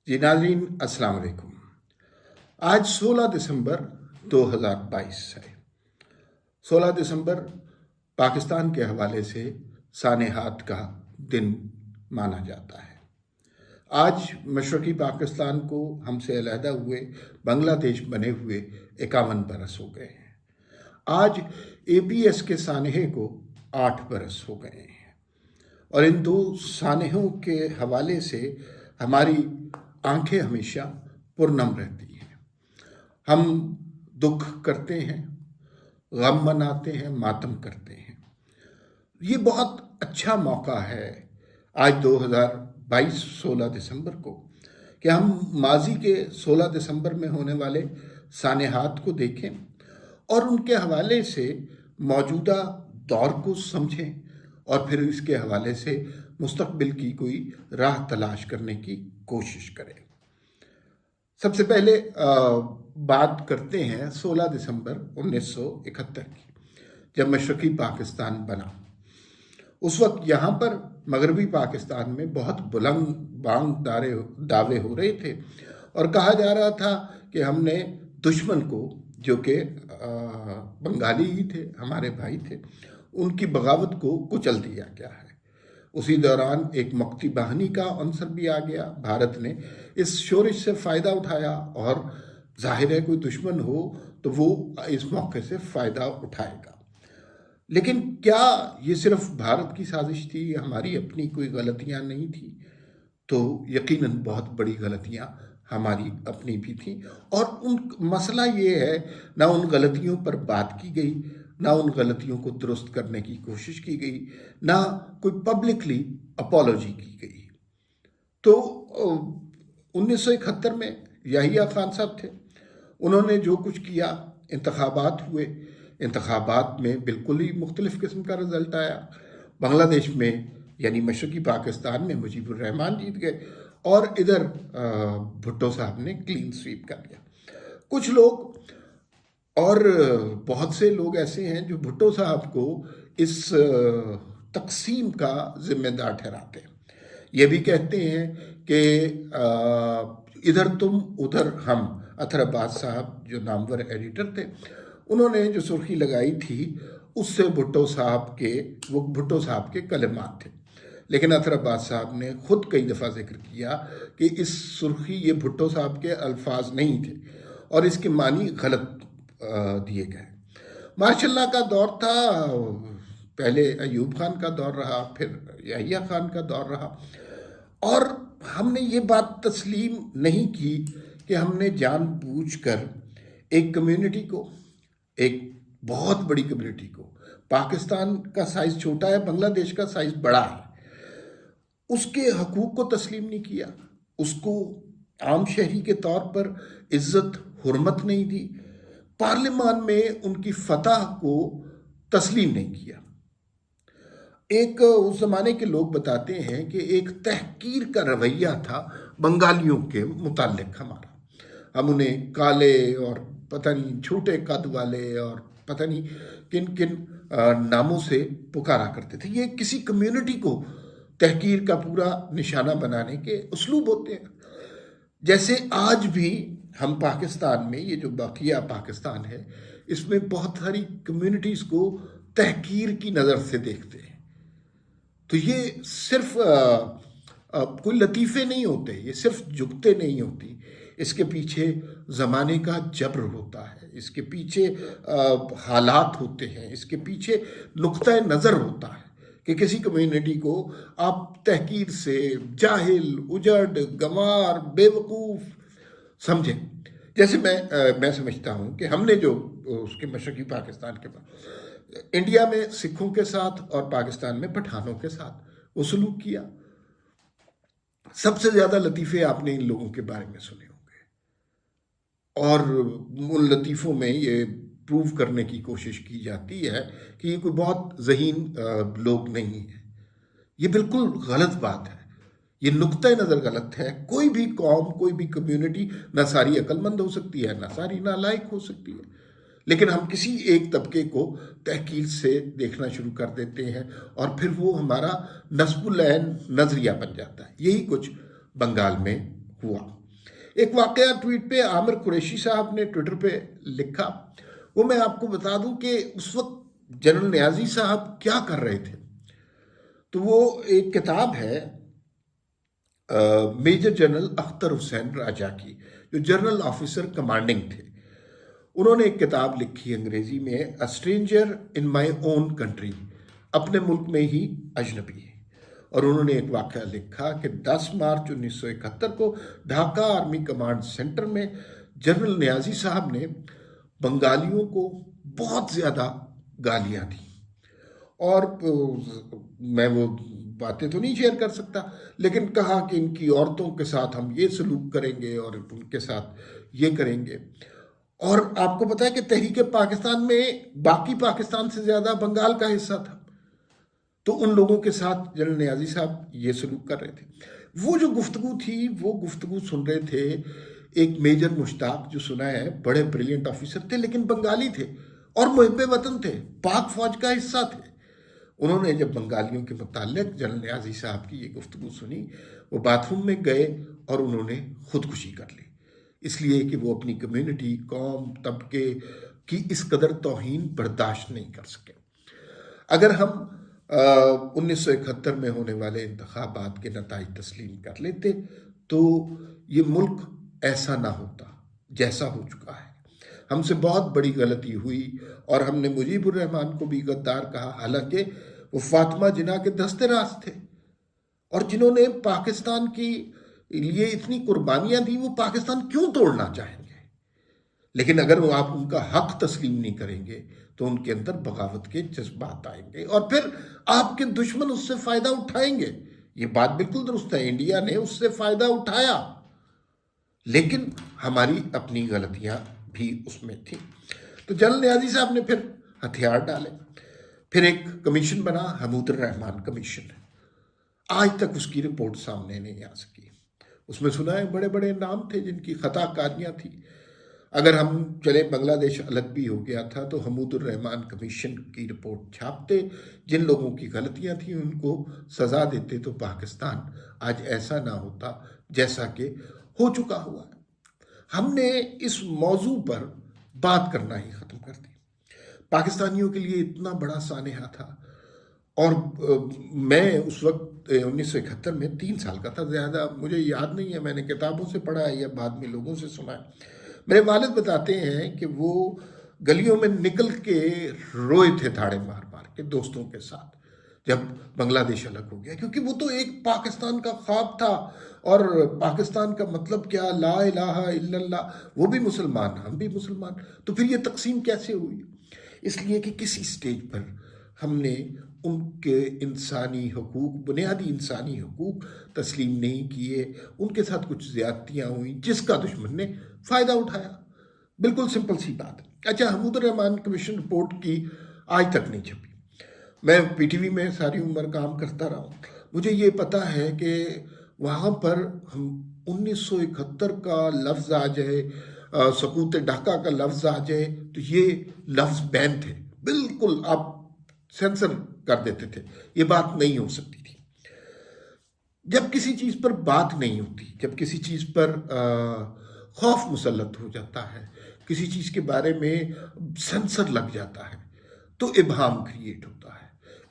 जी नाज़रीन, अस्सलाम वालेकुम। आज 16 दिसंबर 2022 है। 16 दिसंबर पाकिस्तान के हवाले से सानेहात का दिन माना जाता है। आज मशरक़ी पाकिस्तान को हमसे अलहदा हुए बांग्लादेश बने हुए 51 बरस हो गए हैं। आज APS के सानहे को 8 बरस हो गए हैं और इन दो सानहों के हवाले से हमारी आंखें हमेशा पुरनम रहती हैं। हम दुख करते हैं, गम मनाते हैं, मातम करते हैं। ये बहुत अच्छा मौका है आज 2022 16 दिसंबर को कि हम माजी के 16 दिसंबर में होने वाले सानेहात को देखें और उनके हवाले से मौजूदा दौर को समझें और फिर इसके हवाले से मुस्तकबिल की कोई राह तलाश करने की कोशिश करें। सबसे पहले बात करते हैं 16 दिसंबर 1971 की, जब मशरक़ी पाकिस्तान बना। उस वक्त यहाँ पर मगरबी पाकिस्तान में बहुत बुलंद बांग दावे हो रहे थे और कहा जा रहा था कि हमने दुश्मन को, जो कि बंगाली ही थे, हमारे भाई थे, उनकी बगावत को कुचल दिया गया है। उसी दौरान एक मक्ती बहानी का अंसर भी आ गया। भारत ने इस शोरिश से फ़ायदा उठाया और जाहिर है कोई दुश्मन हो तो वो इस मौके से फ़ायदा उठाएगा। लेकिन क्या ये सिर्फ भारत की साजिश थी, हमारी अपनी कोई गलतियां नहीं थी? तो यकीनन बहुत बड़ी गलतियां हमारी अपनी भी थी और उन मसला ये है, ना उन गलतियों पर बात की गई, ना उन गलतियों को दुरुस्त करने की कोशिश की गई, ना कोई पब्लिकली अपॉलॉजी की गई। तो 1971 में याहिया खान साहब थे, उन्होंने जो कुछ किया, इंतखाबात हुए, इंतखाबात में बिल्कुल ही मुख्तलिफ किस्म का रिजल्ट आया। बांग्लादेश में यानी मशरक़ी पाकिस्तान में मुजीबुर रहमान जीत गए और इधर भुट्टो साहब ने क्लीन स्वीप कर लिया। कुछ लोग और बहुत से लोग ऐसे हैं जो भुट्टो साहब को इस तकसीम का जिम्मेदार ठहराते हैं। ये भी कहते हैं कि इधर तुम उधर हम। अतर अब्बास साहब जो नामवर एडिटर थे, उन्होंने जो सुर्खी लगाई थी उससे भुट्टो साहब के कलमात थे। लेकिन अतर अब्बास साहब ने खुद कई दफ़ा जिक्र किया कि इस सुर्खी ये भुट्टो साहब के अल्फाज नहीं थे और इसके मानी गलत दिए गए। माशाल्लाह का दौर था, पहले अयूब खान का दौर रहा, फिर याहिया खान का दौर रहा और हमने ये बात तस्लीम नहीं की कि हमने जानबूझकर एक कम्युनिटी को, एक बहुत बड़ी कम्युनिटी को, पाकिस्तान का साइज़ छोटा है, बांग्लादेश का साइज़ बड़ा है, उसके हकूक़ को तस्लीम नहीं किया, उसको आम शहरी के तौर पर इज़्ज़त हुर्मत नहीं दी, पार्लियामान में उनकी फतह को तस्लीम नहीं किया। एक उस ज़माने के लोग बताते हैं कि एक तहकीर का रवैया था बंगालियों के मुताल्लिक हमारा। हम उन्हें काले और पता नहीं छोटे कद वाले और पता नहीं किन किन नामों से पुकारा करते थे। ये किसी कम्युनिटी को तहकीर का पूरा निशाना बनाने के उसलूब होते हैं। जैसे आज भी हम पाकिस्तान में, ये जो बाकिया पाकिस्तान है, इसमें बहुत सारी कम्युनिटीज़ को तहकीर की नज़र से देखते हैं। तो ये सिर्फ कोई लतीफ़े नहीं होते, ये सिर्फ जुगते नहीं होती, इसके पीछे ज़माने का जबर होता है, इसके पीछे हालात होते हैं, इसके पीछे नुक्ता नज़र होता है कि किसी कम्युनिटी को आप तहकीर से जाहिल, उजड़, गंवार, बेवकूफ़ समझें। जैसे मैं समझता हूँ कि हमने जो उसके मशरक़ी पाकिस्तान के बाद इंडिया में सिखों के साथ और पाकिस्तान में पठानों के साथ वो सलूक किया। सबसे ज़्यादा लतीफ़े आपने इन लोगों के बारे में सुने होंगे और उन लतीफ़ों में ये प्रूव करने की कोशिश की जाती है कि ये कोई बहुत ज़हीन लोग नहीं है। ये बिल्कुल गलत बात है, ये नुक्ता नज़र गलत है। कोई भी कौम, कोई भी कम्युनिटी ना सारी अक्लमंद हो सकती है, ना सारी नालायक हो सकती है, लेकिन हम किसी एक तबके को तहकीर से देखना शुरू कर देते हैं और फिर वो हमारा नस्बुल ऐन नज़रिया बन जाता है। यही कुछ बंगाल में हुआ। एक वाकया ट्वीट पे आमिर कुरैशी साहब ने ट्विटर पे लिखा, वो मैं आपको बता दूं कि उस वक्त जनरल न्याजी साहब क्या कर रहे थे। तो वो एक किताब है मेजर जनरल अख्तर हुसैन राजा की, जो जनरल ऑफिसर कमांडिंग थे। उन्होंने एक किताब लिखी अंग्रेजी में, a stranger in my own country, अपने मुल्क में ही अजनबी। और उन्होंने एक वाक़या लिखा कि 10 मार्च 1971 को ढाका आर्मी कमांड सेंटर में जनरल न्याजी साहब ने बंगालियों को बहुत ज़्यादा गालियां दी। और मैं वो बातें तो नहीं शेयर कर सकता, लेकिन कहा कि इनकी औरतों के साथ हम ये सलूक करेंगे और उनके साथ ये करेंगे। और आपको पता है कि तहरीक पाकिस्तान में बाकी पाकिस्तान से ज़्यादा बंगाल का हिस्सा था, तो उन लोगों के साथ जनरल न्याजी साहब ये सलूक कर रहे थे। वो जो गुफ्तगू थी, वो गुफ्तगू सुन रहे थे एक मेजर मुश्ताक, जो सुना है बड़े ब्रिलियंट ऑफिसर थे लेकिन बंगाली थे और मुहिब्बे वतन थे, पाक फौज का हिस्सा थे। उन्होंने जब बंगालियों के मुताल्लिक जनरल न्याजी साहब की ये गुफ्तगू सुनी, वो बाथरूम में गए और उन्होंने खुदकुशी कर ली, इसलिए कि वो अपनी कम्युनिटी, कौम, तबके की इस कदर तौहीन बर्दाश्त नहीं कर सके। अगर हम 1971 में होने वाले इंतखाबात के नताइज तस्लीम कर लेते तो ये मुल्क ऐसा ना होता जैसा हो चुका है। हमसे बहुत बड़ी गलती हुई और हमने मुजीबुर रहमान को भी गद्दार कहा, हालांकि वो फातिमा जिन्ना के दस्तेराज थे और जिन्होंने पाकिस्तान की लिए इतनी कुर्बानियां दी, वो पाकिस्तान क्यों तोड़ना चाहेंगे। लेकिन अगर वो आप उनका हक तस्लीम नहीं करेंगे तो उनके अंदर बगावत के जज्बात आएंगे और फिर आपके दुश्मन उससे फायदा उठाएंगे। ये बात बिल्कुल दुरुस्त है, इंडिया ने उससे फायदा उठाया, लेकिन हमारी अपनी गलतियां भी उसमें थी। तो जनरल न्याजी साहब ने फिर हथियार डाले, फिर एक कमीशन बना, हमूदुर रहमान कमीशन। आज तक उसकी रिपोर्ट सामने नहीं आ सकी। उसमें सुना है बड़े बड़े नाम थे जिनकी खताकारियां थी। अगर हम चले, बांग्लादेश अलग भी हो गया था, तो हमूदुर रहमान कमीशन की रिपोर्ट छापते, जिन लोगों की गलतियां थी उनको सजा देते, तो पाकिस्तान आज ऐसा ना होता जैसा कि हो चुका हुआ है। हमने इस मौजू पर बात करना ही ख़त्म कर दी। पाकिस्तानियों के लिए इतना बड़ा सानेहा था और मैं उस वक्त 1971 में 3 साल का था, ज़्यादा मुझे याद नहीं है, मैंने किताबों से पढ़ा है या बाद में लोगों से सुना है। मेरे वालिद बताते हैं कि वो गलियों में निकल के रोए थे ताड़े मार मार के दोस्तों के साथ जब बांग्लादेश अलग हो गया, क्योंकि वो तो एक पाकिस्तान का ख्वाब था। और पाकिस्तान का मतलब क्या, ला इलाहा इल्लल्लाह, वो भी मुसलमान, हम भी मुसलमान, तो फिर ये तकसीम कैसे हुई। इसलिए कि किसी स्टेज पर हमने उनके इंसानी हकूक, बुनियादी इंसानी हकूक तस्लीम नहीं किए, उनके साथ कुछ ज़्यादतियाँ हुई जिसका दुश्मन ने फ़ायदा उठाया। बिल्कुल सिंपल सी बात है। अच्छा, हमूदुर रहमान कमीशन रिपोर्ट की आज तक नहीं छपी। मैं पीटीवी में सारी उम्र काम करता रहा हूँ, मुझे ये पता है कि वहाँ पर हम 1971 का लफ्ज़ आ जाए, सकूत ढाका का लफ्ज़ आ जाए, तो ये लफ्ज़ बैन थे, बिल्कुल आप सेंसर कर देते थे, ये बात नहीं हो सकती थी। जब किसी चीज़ पर बात नहीं होती, जब किसी चीज़ पर खौफ मुसल्लत हो जाता है, किसी चीज़ के बारे में सेंसर लग जाता है, तो इबहाम क्रिएट होता है।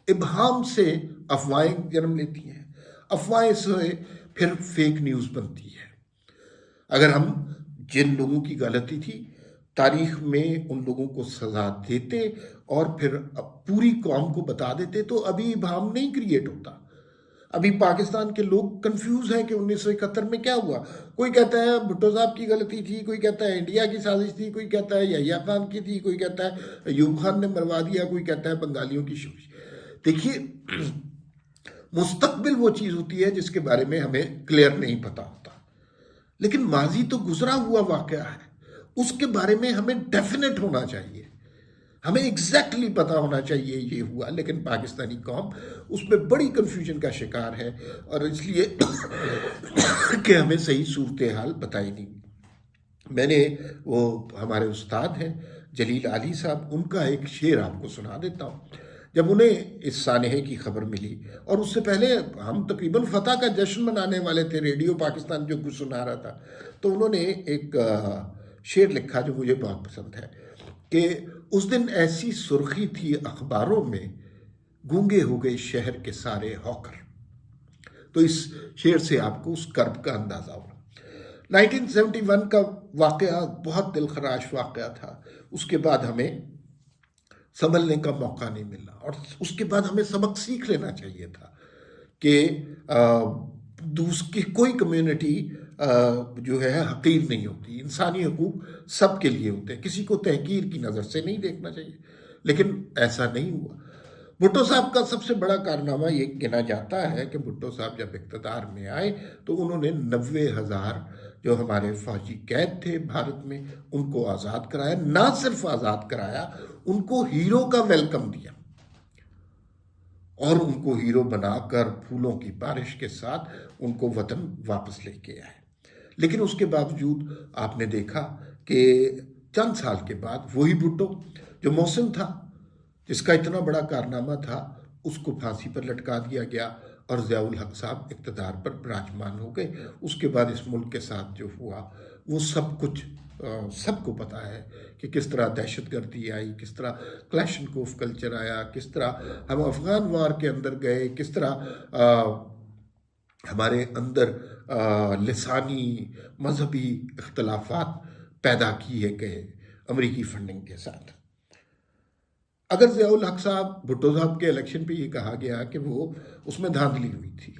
इबहाम से अफवाहें जन्म लेती हैं, अफवाहें से फिर फेक न्यूज़ बनती है। अगर हम जिन लोगों की गलती थी तारीख में उन लोगों को सजा देते और फिर पूरी कौम को बता देते, तो अभी इबहाम नहीं क्रिएट होता। अभी पाकिस्तान के लोग कंफ्यूज हैं कि 1971 में क्या हुआ। कोई कहता है भुट्टो साहब की गलती थी, कोई कहता है इंडिया की साजिश थी, कोई कहता है यहिया खान की थी, कोई कहता है अयूब खान ने मरवा दिया, कोई कहता है बंगालियों की सोच। देखिए, मुस्तकबिल वो चीज़ होती है जिसके बारे में हमें क्लियर नहीं पता होता, लेकिन माजी तो गुजरा हुआ वाक़या है, उसके बारे में हमें डेफिनेट होना चाहिए, हमें एग्जैक्टली पता होना चाहिए ये हुआ। लेकिन पाकिस्तानी कौम उसमें बड़ी कन्फ्यूजन का शिकार है और इसलिए कि हमें सही सूरत हाल बताई नहीं। मैंने वो हमारे उस्ताद हैं जलील आली साहब, उनका एक शेर आपको सुना देता हूँ। जब उन्हें इस सानहे की खबर मिली, और उससे पहले हम तकरीबन फतह का जश्न मनाने वाले थे, रेडियो पाकिस्तान जो कुछ सुना रहा था, तो उन्होंने एक शेर लिखा जो मुझे बहुत पसंद है कि उस दिन ऐसी सुर्खी थी अखबारों में, गूंगे हो गए शहर के सारे हॉकर। तो इस शेर से आपको उस कर्ब का अंदाजा होगा। 1971 का वाकया बहुत दिलखराश वाकया था। उसके बाद हमें संभलने का मौका नहीं मिला, और उसके बाद हमें सबक सीख लेना चाहिए था कि दूसरी कोई कम्युनिटी जो है हकीर नहीं होती। इंसानी हकूक सबके लिए होते हैं, किसी को तहकीर की नज़र से नहीं देखना चाहिए, लेकिन ऐसा नहीं हुआ। भुट्टो साहब का सबसे बड़ा कारनामा ये गिना जाता है कि भुट्टो साहब जब इक़्तिदार में आए तो उन्होंने 90,000 जो हमारे फौजी कैद थे भारत में उनको आज़ाद कराया। ना सिर्फ आज़ाद कराया, उनको हीरो का वेलकम दिया और उनको हीरो बनाकर फूलों की बारिश के साथ उनको वतन वापस लेके आए। लेकिन उसके बावजूद आपने देखा कि चंद साल के बाद वही भुट्टो जो मोहसिन था, जिसका इतना बड़ा कारनामा था, उसको फांसी पर लटका दिया गया और ज़ियाउल हक साहब इक़्तिदार पर विराजमान हो गए। उसके बाद इस मुल्क के साथ जो हुआ वो सब कुछ सबको पता है कि किस तरह दहशतगर्दी आई, किस तरह क्लैशनकोफ कल्चर आया, किस तरह हम अफ़गान वार के अंदर गए, किस तरह हमारे अंदर लिसानी मजहबी इख्तलाफात पैदा किए गए अमरीकी फंडिंग के साथ। अगर ज़ियाउल हक साहब, भुट्टो साहब के इलेक्शन पे ये कहा गया कि वो उसमें धांधली हुई थी,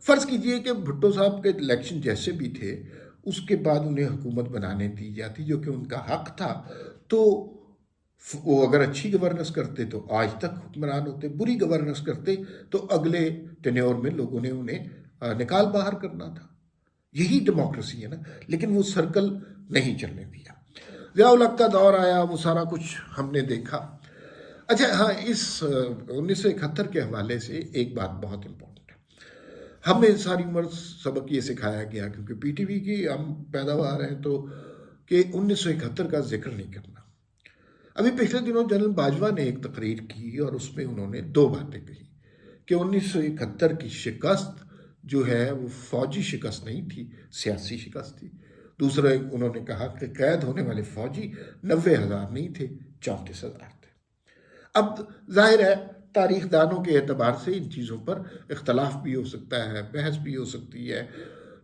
फ़र्ज़ कीजिए कि भुट्टो साहब के इलेक्शन जैसे भी थे, उसके बाद उन्हें हुकूमत बनाने दी जाती जो कि उनका हक था, तो वो अगर अच्छी गवर्नेंस करते तो आज तक हुक्मरान होते, बुरी गवर्नेंस करते तो अगले टेन्योर में लोगों ने उन्हें निकाल बाहर करना था। यही डेमोक्रेसी है ना। लेकिन वो सर्कल नहीं चलने दिया। ज़ियाउल हक का दौर आया, वो सारा कुछ हमने देखा। अच्छा हाँ, इस 1971 के हवाले से एक बात बहुत इम्पोर्टेंट है। हमें सारी उम्र सबक ये सिखाया गया, क्योंकि पीटीवी की हम पैदावार हैं, तो कि 1971 का जिक्र नहीं करना। अभी पिछले दिनों जनरल बाजवा ने एक तकरीर की और उसमें उन्होंने दो बातें कही कि 1971 की शिकस्त जो है वो फौजी शिकस्त नहीं थी, सियासी शिकस्त थी। दूसरा उन्होंने कहा कि कैद होने वाले फौजी 90,000 नहीं थे, 34,000 थे। अब जाहिर है तारीखदानों के एतबार से इन चीज़ों पर इख्तलाफ भी हो सकता है, बहस भी हो सकती है,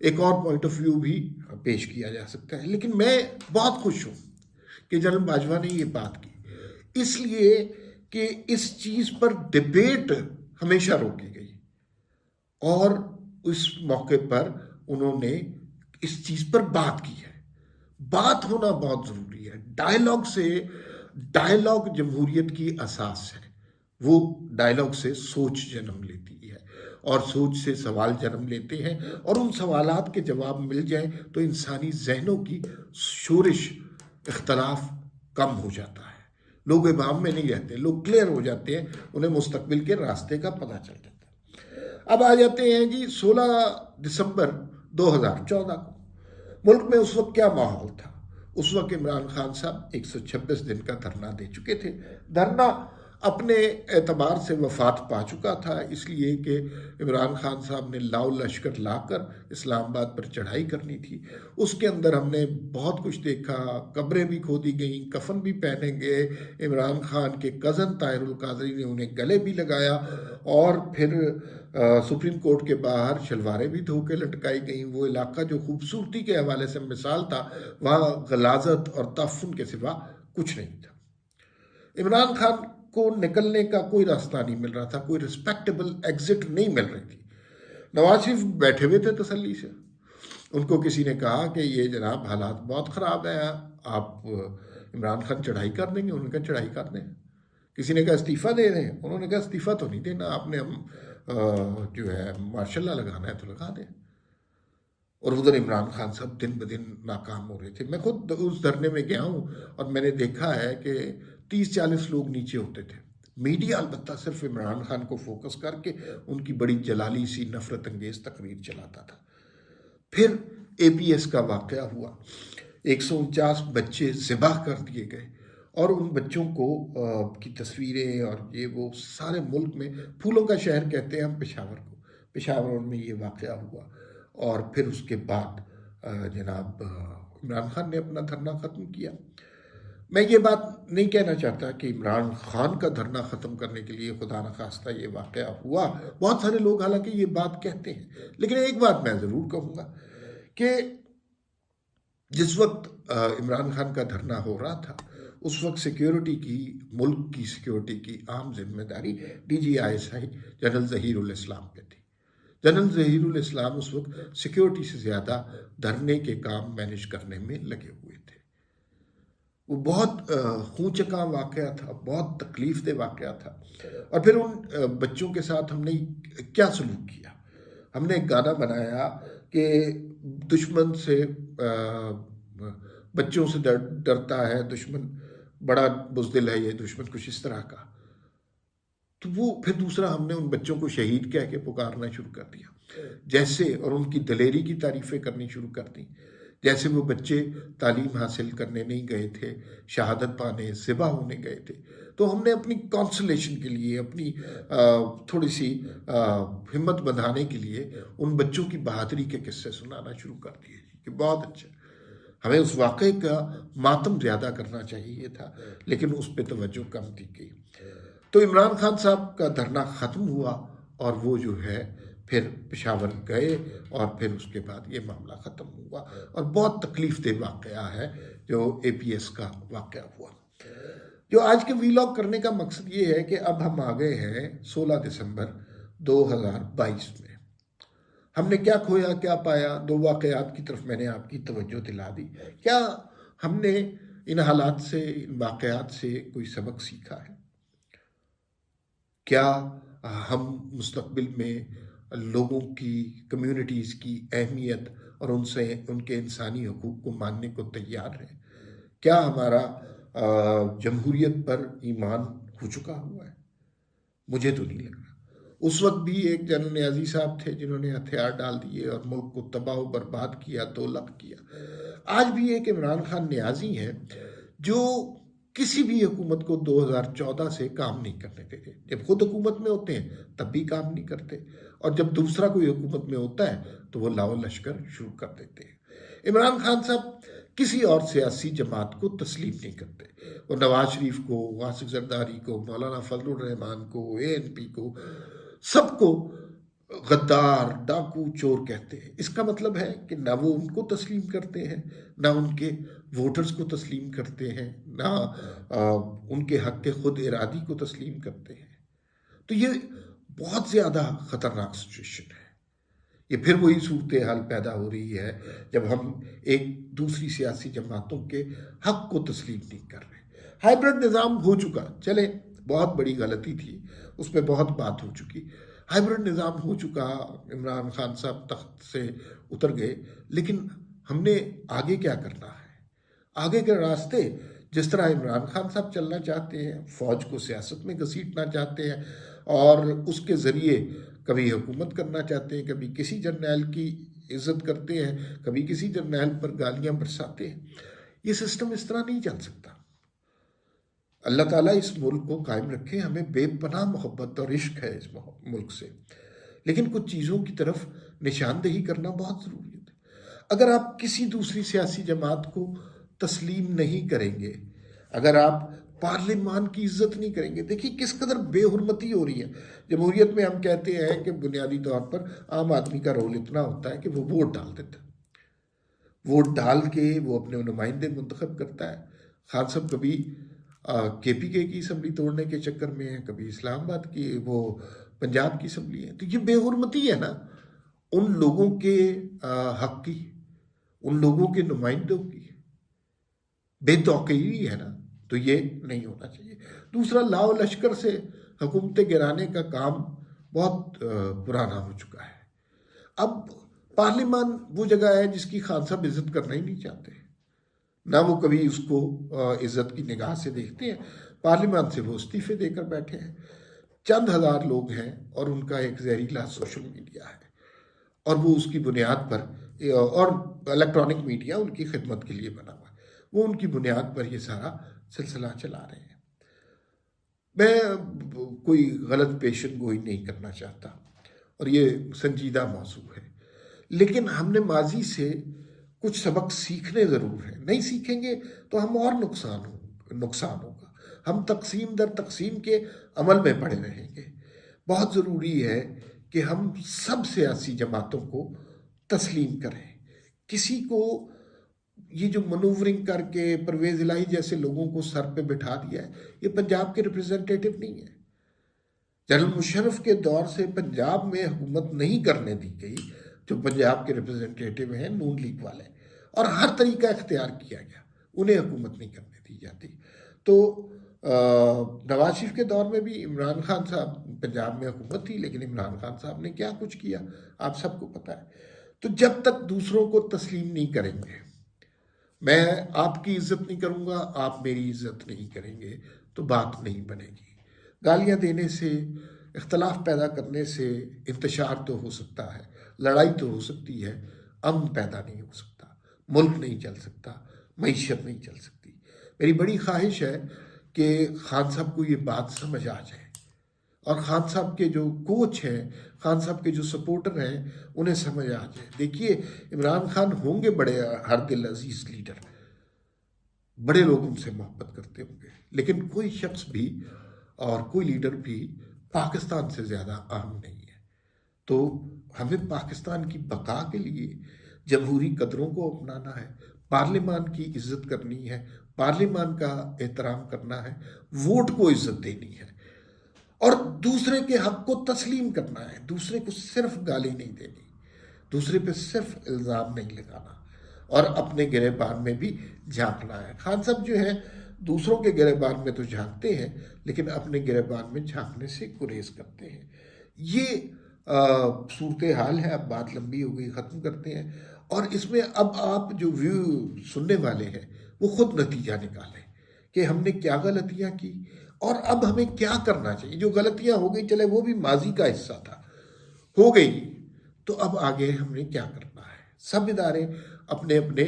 एक और पॉइंट ऑफ व्यू भी पेश किया जा सकता है। लेकिन मैं बहुत खुश हूँ कि जनरल बाजवा ने ये बात की, इसलिए कि इस चीज़ पर डिबेट हमेशा रोकी गई और उस मौके पर उन्होंने इस चीज़ पर बात की है। बात होना बहुत ज़रूरी है। डायलॉग जमहूरियत की असास है। वो डायलॉग से सोच जन्म लेती है और सोच से सवाल जन्म लेते हैं, और उन सवालात के जवाब मिल जाएं तो इंसानी जहनों की शोरिश, इख्तलाफ कम हो जाता है। लोग इबाम में नहीं रहते, लोग क्लियर हो जाते हैं, उन्हें मुस्तकबिल के रास्ते का पता चल जाता है। अब आ जाते हैं जी 16 दिसंबर 2014 को। मुल्क में उस वक्त क्या माहौल था? उस वक्त इमरान खान साहब 126 दिन का धरना दे चुके थे। धरना अपने एतबार से वफात पा चुका था, इसलिए कि इमरान खान साहब ने लाओ लश्कर लाकर इस्लामाबाद पर चढ़ाई करनी थी। उसके अंदर हमने बहुत कुछ देखा, कब्रें भी खोदी गई, कफन भी पहने गए। इमरान खान के कज़न ताहिरुल कादरी ने उन्हें गले भी लगाया, और फिर सुप्रीम कोर्ट के बाहर शलवारें भी धो के लटकाई गई। वो इलाका जो खूबसूरती के हवाले से मिसाल था, वहाँ गलाजत और तहफ़्फ़ुन के सिवा कुछ नहीं था। इमरान खान को निकलने का कोई रास्ता नहीं मिल रहा था, कोई रिस्पेक्टेबल एग्जिट नहीं मिल रही थी। नवाज शरीफ बैठे हुए थे तसल्ली से। उनको किसी ने कहा कि ये जनाब हालात बहुत ख़राब है, आप इमरान खान चढ़ाई कर देंगे? उन्होंने कहा चढ़ाई कर दें। किसी ने कहा इस्तीफ़ा दे दें? उन्होंने कहा इस्तीफ़ा तो नहीं देना, आपने हम जो है मार्शल लॉ लगाना है तो लगा दें। और उधर इमरान खान साहब दिन ब दिन नाकाम हो रहे थे। मैं खुद उस धरने में गया हूँ और मैंने देखा है कि 30-40 लोग नीचे होते थे। मीडिया अलबत्ता सिर्फ इमरान खान को फोकस करके उनकी बड़ी जलाली सी नफरत अंगेज तकरीर चलाता था। फिर APS का वाक़या हुआ, 149 बच्चे ज़िबा कर दिए गए, और उन बच्चों को की तस्वीरें और ये वो सारे मुल्क में, फूलों का शहर कहते हैं हम पेशावर को, पेशावर में ये वाक़या हुआ। और फिर उसके बाद जनाब इमरान खान ने अपना धरना ख़त्म किया। मैं ये बात नहीं कहना चाहता कि इमरान खान का धरना ख़त्म करने के लिए खुदा न खास्ता ये वाक़या हुआ। बहुत सारे लोग हालांकि ये बात कहते हैं, लेकिन एक बात मैं ज़रूर कहूँगा कि जिस वक्त इमरान खान का धरना हो रहा था, उस वक्त सिक्योरिटी की, मुल्क की सिक्योरिटी की आम जिम्मेदारी DGISI जनरल ज़हीरुल इस्लाम पे थी। जनरल ज़हीरुल इस्लाम उस वक्त सिक्योरिटी से ज़्यादा धरने के काम मैनेज करने में लगे हुए थे। वो बहुत खूंचका वाक़या था, बहुत तकलीफ़देह वाक़या था। और फिर उन बच्चों के साथ हमने क्या सलूक किया, हमने एक गाना बनाया कि दुश्मन से बच्चों से डरता है दुश्मन, बड़ा बुज़दिल है ये दुश्मन, कुछ इस तरह का। तो वो फिर दूसरा हमने उन बच्चों को शहीद कह के पुकारना शुरू कर दिया जैसे, और उनकी दलेरी की तारीफ़ें करनी शुरू कर दी। जैसे वो बच्चे तालीम हासिल करने नहीं गए थे, शहादत पाने, ज़िबा होने गए थे। तो हमने अपनी कंसोलेशन के लिए, अपनी थोड़ी सी हिम्मत बंधाने के लिए उन बच्चों की बहादुरी के किस्से सुनाना शुरू कर दिए कि बहुत अच्छा, हमें उस वाक़े का मातम ज़्यादा करना चाहिए था, लेकिन उस पर तवज्जो कम दी गई। तो इमरान खान साहब का धरना ख़त्म हुआ और वो जो है फिर पेशावर गए और फिर उसके बाद ये मामला ख़त्म हुआ। और बहुत तकलीफ़देह वाक़या है जो APS का वाक़या हुआ। जो आज के वीलॉग करने का मकसद ये है कि अब हम आ गए हैं 16 दिसंबर 2022 में। हमने क्या खोया क्या पाया, दो वाक़यात की तरफ मैंने आपकी तवज्जो दिला दी। क्या हमने इन हालात से, इन वाक़यात से कोई सबक सीखा है? क्या हम मुस्तक़बिल में लोगों की, कम्युनिटीज़ की अहमियत और उनसे, उनके इंसानी हकूक़ को मानने को तैयार हैं? क्या हमारा जमहूरियत पर ईमान हो चुका हुआ है? मुझे तो नहीं लग रहा। उस वक्त भी एक जनरल न्याजी साहब थे जिन्होंने हथियार डाल दिए और मुल्क को तबाह बर्बाद किया, 2 लाख किया। आज भी एक इमरान खान न्याजी है जो किसी भी हुकूमत को 2014 से काम नहीं करने देते। जब खुद हुकूमत में होते हैं तब भी काम नहीं करते, और जब दूसरा कोई हुकूमत में होता है तो वो लाओ लश्कर शुरू कर देते हैं। इमरान खान साहब किसी और सियासी जमात को तस्लीम नहीं करते। वो नवाज शरीफ को, वासिफ जरदारी को, मौलाना फजलुर रहमान को, ANP को, सबको गद्दार, डाकू, चोर कहते हैं। इसका मतलब है कि ना वो उनको तस्लीम करते हैं, ना उनके वोटर्स को तस्लीम करते हैं, ना उनके हक के खुद इरादी को तस्लीम करते हैं। तो ये बहुत ज़्यादा ख़तरनाक सिचुएशन है। ये फिर वही सूरत हाल पैदा हो रही है जब हम एक दूसरी सियासी जमातों के हक को तस्लीम नहीं कर रहे। हाइब्रिड निज़ाम हो चुका, चले बहुत बड़ी गलती थी, उस पर बहुत बात हो चुकी। हाइब्रिड निज़ाम हो चुका, इमरान खान साहब तख्त से उतर गए, लेकिन हमने आगे क्या करना है? आगे के रास्ते जिस तरह इमरान खान साहब चलना चाहते हैं, फ़ौज को सियासत में घसीटना चाहते हैं और उसके ज़रिए कभी हुकूमत करना चाहते हैं, कभी किसी जर्नैल की इज़्ज़त करते हैं, कभी किसी जर्नैल पर गालियाँ बरसाते हैं। ये सिस्टम इस तरह नहीं चल सकता। अल्लाह ताला इस मुल्क को कायम रखे। हमें बेपनाह मोहब्बत और इश्क है इस मुल्क से, लेकिन कुछ चीज़ों की तरफ निशानदेही करना बहुत ज़रूरी है। अगर आप किसी दूसरी सियासी जमात को तस्लीम नहीं करेंगे, अगर आप पार्लिमान की इज्जत नहीं करेंगे, देखिए किस कदर बेहुरमती हो रही है। जमहूरियत में हम कहते हैं कि बुनियादी तौर पर आम आदमी का रोल इतना होता है कि वो वोट डाल देता है, वोट डाल के वो अपने नुमाइंदे मुंतखब करता है। खान साहब कभी KPK की असम्बली तोड़ने के चक्कर में है, कभी इस्लामाबाद की, वो पंजाब की असम्बली है। तो ये बेहुरमती है ना उन लोगों के हक की, उन लोगों के नुमाइंदों की बेतौकीरी है ना, तो ये नहीं होना चाहिए। दूसरा, लाओ लश्कर से हुकूमतें गिराने का काम बहुत पुराना हो चुका है। अब पार्लिमान वो जगह है जिसकी खान साहब इज्जत करना ही नहीं चाहते, ना वो कभी उसको इज्जत की निगाह से देखते हैं। पार्लिमान से वो इस्तीफे देकर बैठे हैं। चंद हज़ार लोग हैं और उनका एक जहरीला सोशल मीडिया है, और वो उसकी बुनियाद पर, और इलेक्ट्रॉनिक मीडिया उनकी खिदमत के लिए बना हुआ है, वो उनकी बुनियाद पर ये सारा सिलसिला चला रहे हैं। मैं कोई गलत पेशन गोई नहीं करना चाहता और ये संजीदा मौजू है, लेकिन हमने माजी से कुछ सबक सीखने ज़रूर हैं। नहीं सीखेंगे तो हम और नुकसान होगा। हम तकसीम दर तकसीम के अमल में पड़े रहेंगे। बहुत ज़रूरी है कि हम सब सियासी जमातों को तस्लीम करें। किसी को ये जो मनूवरिंग करके परवेज़ इलाही जैसे लोगों को सर पे बिठा दिया है, ये पंजाब के रिप्रेजेंटेटिव नहीं है। जनरल मुशर्रफ के दौर से पंजाब में हुकूमत नहीं करने दी गई। जो पंजाब के रिप्रेजेंटेटिव हैं नून लीग वाले, और हर तरीका इख्तियार किया गया, उन्हें हुकूमत नहीं करने दी जाती। तो नवाज शरीफ के दौर में भी इमरान खान साहब पंजाब में हुकूमत थी, लेकिन इमरान खान साहब ने क्या कुछ किया आप सबको पता है। तो जब तक दूसरों को तस्लीम नहीं करेंगे, मैं आपकी इज्जत नहीं करूँगा, आप मेरी इज्जत नहीं करेंगे, तो बात नहीं बनेगी। गालियाँ देने से, इख्तलाफ पैदा करने से इंतशार तो हो सकता है, लड़ाई तो हो सकती है, अमन पैदा नहीं हो सकता, मुल्क नहीं चल सकता, मईशत नहीं चल सकती। मेरी बड़ी ख्वाहिश है कि खान साहब को ये बात समझ आ जाए, और खान साहब के जो कोच हैं, खान साहब के जो सपोर्टर हैं, उन्हें समझ आ जाए। देखिए, इमरान खान होंगे बड़े हर दिल अजीज लीडर, बड़े लोग उनसे मोहब्बत करते होंगे, लेकिन कोई शख्स भी और कोई लीडर भी पाकिस्तान से ज़्यादा अहम नहीं है। तो हमें पाकिस्तान की बका के लिए जमहूरी कदरों को अपनाना है, पार्लियामान की इज्जत करनी है, पार्लियामान का एहतराम करना है, वोट को इज्जत देनी है, और दूसरे के हक को तस्लीम करना है। दूसरे को सिर्फ गाली नहीं देनी, दूसरे पे सिर्फ इल्ज़ाम नहीं लगाना, और अपने गिरेबान में भी झांकना है। खान साहब जो है दूसरों के गिरेबान में तो झांकते हैं, लेकिन अपने गिरेबान में झांकने से गुरेज करते हैं। ये सूरत हाल है। अब बात लंबी हो गई, ख़त्म करते हैं। और इसमें अब आप जो व्यू सुनने वाले हैं वो खुद नतीजा निकालें कि हमने क्या गलतियां की और अब हमें क्या करना चाहिए। जो गलतियां हो गई, चले वो भी माजी का हिस्सा था, हो गई, तो अब आगे हमने क्या करना है। सब इदारे अपने अपने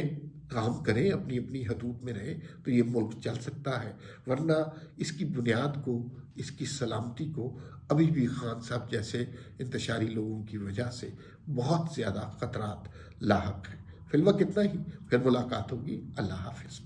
काम करें, अपनी अपनी हदूद में रहे, तो ये मुल्क चल सकता है। वरना इसकी बुनियाद को, इसकी सलामती को अभी भी खान साहब जैसे इंतशारी लोगों की वजह से बहुत ज़्यादा ख़तरात लाहक हैं। फिलहाल इतना ही, फिर मुलाकात होगी। अल्लाह हाफिज़।